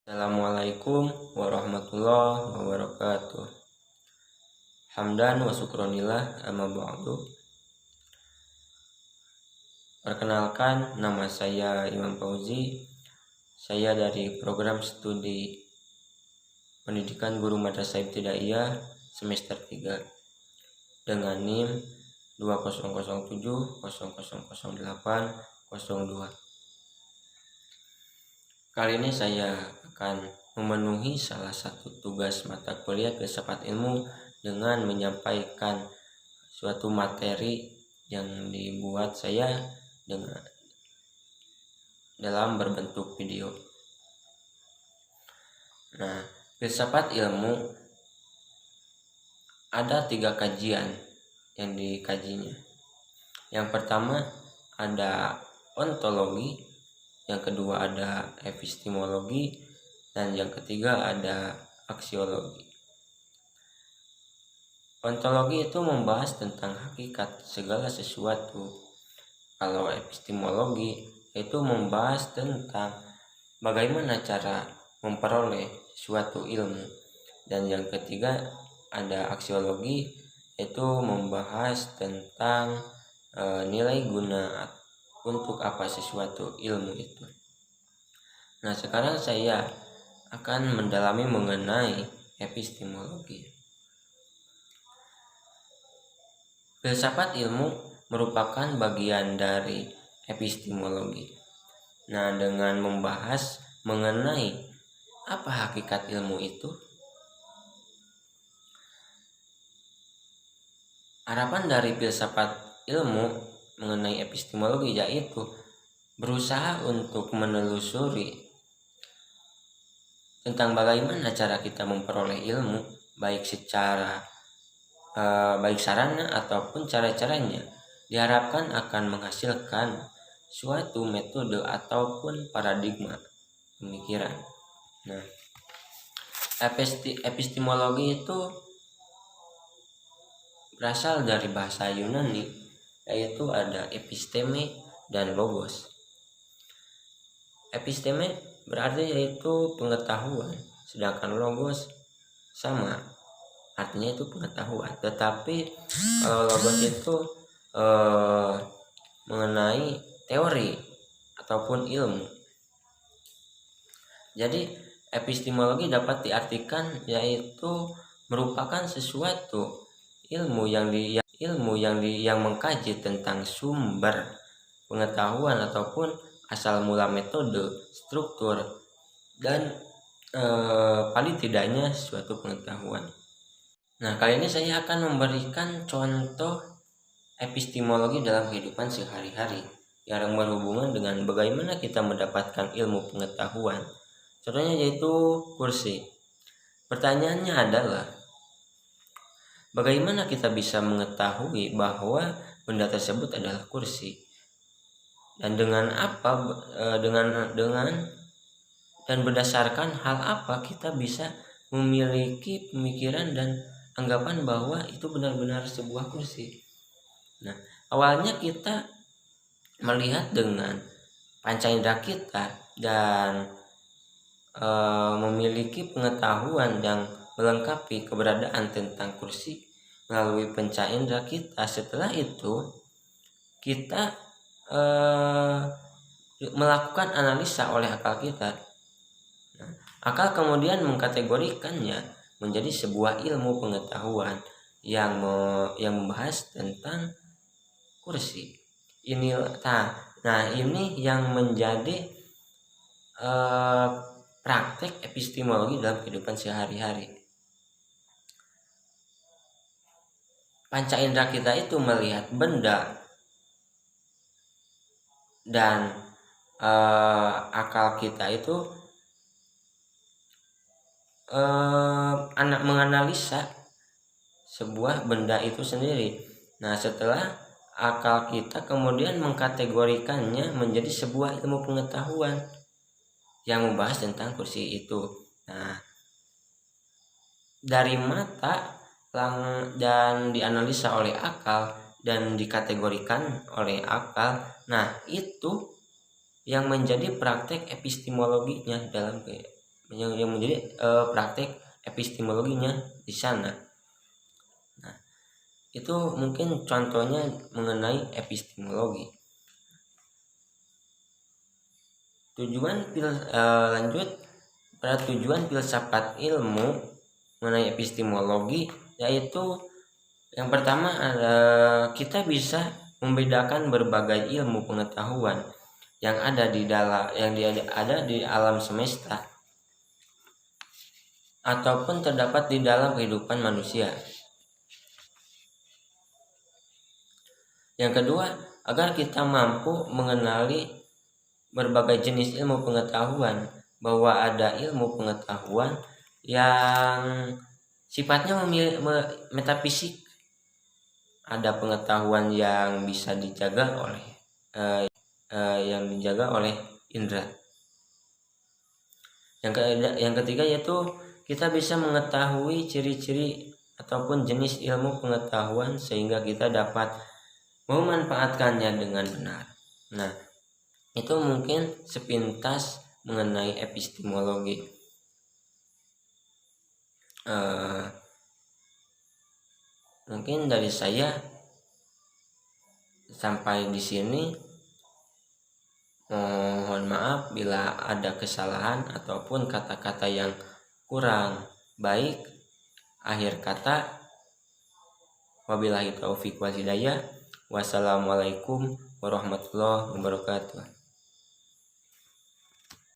Assalamualaikum warahmatullahi wabarakatuh. Hamdan wa syukronillah amma ba'du. Perkenalkan, nama saya Imam Fauzi. Saya dari program studi Pendidikan Guru Madrasah Ibtidaiyah semester 3 dengan NIM 2007000802. Kali ini saya akan memenuhi salah satu tugas mata kuliah filsafat ilmu dengan menyampaikan suatu materi yang dibuat saya dalam berbentuk video. Nah, filsafat ilmu ada 3 kajian yang dikajinya. Yang pertama ada ontologi, yang kedua ada epistemologi, dan yang ketiga ada aksiologi. Ontologi itu membahas tentang hakikat segala sesuatu. Kalau epistemologi itu membahas tentang bagaimana cara memperoleh suatu ilmu. Dan yang ketiga ada aksiologi, itu membahas tentang nilai guna untuk apa sesuatu ilmu itu. Nah, sekarang saya akan mendalami mengenai epistemologi. Filsafat ilmu merupakan bagian dari epistemologi. Nah, dengan membahas mengenai apa hakikat ilmu itu, harapan dari filsafat ilmu mengenai epistemologi yaitu berusaha untuk menelusuri tentang bagaimana cara kita memperoleh ilmu, baik sarana ataupun cara-caranya. Diharapkan akan menghasilkan suatu metode ataupun paradigma pemikiran. Nah, epistemologi itu berasal dari bahasa Yunani, yaitu ada episteme dan logos. Episteme berarti yaitu pengetahuan, sedangkan logos sama, artinya itu pengetahuan. Tetapi kalau logos itu mengenai teori ataupun ilmu. Jadi epistemologi dapat diartikan yaitu merupakan sesuatu ilmu yang mengkaji tentang sumber pengetahuan ataupun asal mula metode, struktur, dan paling tidaknya suatu pengetahuan. Nah, kali ini saya akan memberikan contoh epistemologi dalam kehidupan sehari-hari yang berhubungan dengan bagaimana kita mendapatkan ilmu pengetahuan. Contohnya yaitu kursi. Pertanyaannya adalah, bagaimana kita bisa mengetahui bahwa benda tersebut adalah kursi? Dan dengan apa dan berdasarkan hal apa kita bisa memiliki pemikiran dan anggapan bahwa itu benar-benar sebuah kursi? Nah, awalnya kita melihat dengan panca indera kita dan memiliki pengetahuan yang melengkapi keberadaan tentang kursi melalui panca indera kita. Setelah itu kita melakukan analisa oleh akal kita. Nah, akal kemudian mengkategorikannya menjadi sebuah ilmu pengetahuan yang membahas tentang kursi. Ini yang menjadi praktek epistemologi dalam kehidupan sehari-hari. Panca indera kita itu melihat benda dan akal kita itu menganalisa sebuah benda itu sendiri. Nah, setelah akal kita kemudian mengkategorikannya menjadi sebuah ilmu pengetahuan yang membahas tentang kursi itu. Nah, dari mata dan dianalisa oleh akal dan dikategorikan oleh akal. Nah, itu yang menjadi praktek epistemologinya dalam yang menjadi praktek epistemologinya di sana. Nah, itu mungkin contohnya mengenai epistemologi. Lanjut pada tujuan filsafat ilmu mengenai epistemologi, yaitu yang pertama kita bisa membedakan berbagai ilmu pengetahuan yang ada di alam semesta ataupun terdapat di dalam kehidupan manusia. Yang kedua, agar kita mampu mengenali berbagai jenis ilmu pengetahuan, bahwa ada ilmu pengetahuan yang sifatnya metafisik, ada pengetahuan yang bisa dijaga oleh indera. Yang ketiga yaitu kita bisa mengetahui ciri-ciri ataupun jenis ilmu pengetahuan sehingga kita dapat memanfaatkannya dengan benar. Nah, itu mungkin sepintas mengenai epistemologi. Mungkin dari saya sampai di sini. Mohon maaf bila ada kesalahan ataupun kata-kata yang kurang baik. Akhir kata, wabillahi taufiq wal hidayah. Wassalamualaikum warahmatullahi wabarakatuh.